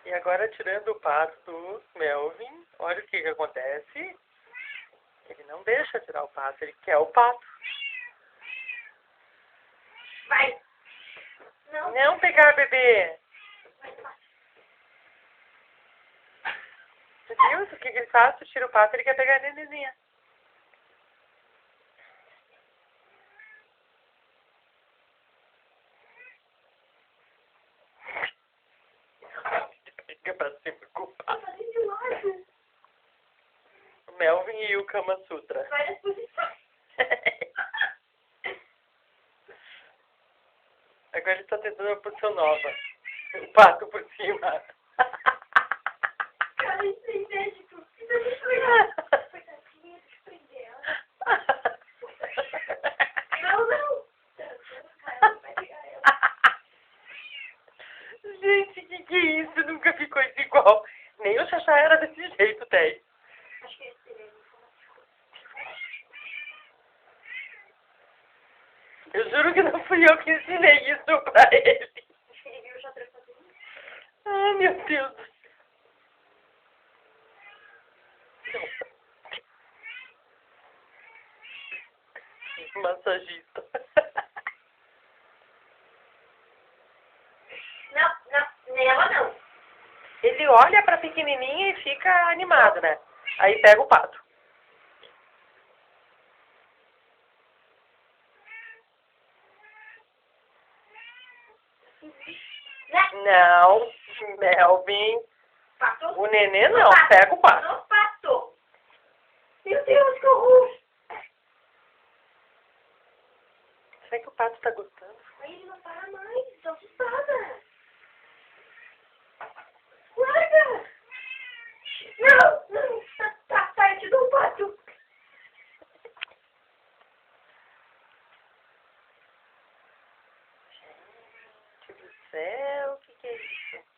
E agora, tirando o pato do Melvin, olha o que acontece. Ele não deixa tirar o pato, ele quer o pato. Vai! Não pegar, bebê! Você viu o que ele faz? Tu tira o pato, ele quer pegar a nenenzinha. Fica pra cima com o pato. O Melvin e o Kama Sutra. Várias posições. Agora ele tá tentando uma posição nova. O pato por cima. Cara, isso é idêntico. Coitadinha, deixa eu prender ela. Não. Cara, vai pegar ela. Gente, que é isso? Nunca ficou isso igual. Nem o Xaxá era desse jeito, Té. Acho que esse seria Eu juro que não fui eu que ensinei isso pra ele. acho que ele viu o xadrez fazendo. Ai, meu Deus do céu. Massagista. Não, nela não. Ele olha pra pequenininha e fica animado, né? Aí pega o pato. Não, Melvin. Patou? O nenê não, pega o pato. Não patou. Meu Deus, que horror. Será que o pato tá gostando? Aí ele não para mais, tô assustada. Larga! Não, tá, eu te dou um pato. Gente do céu, o que é isso?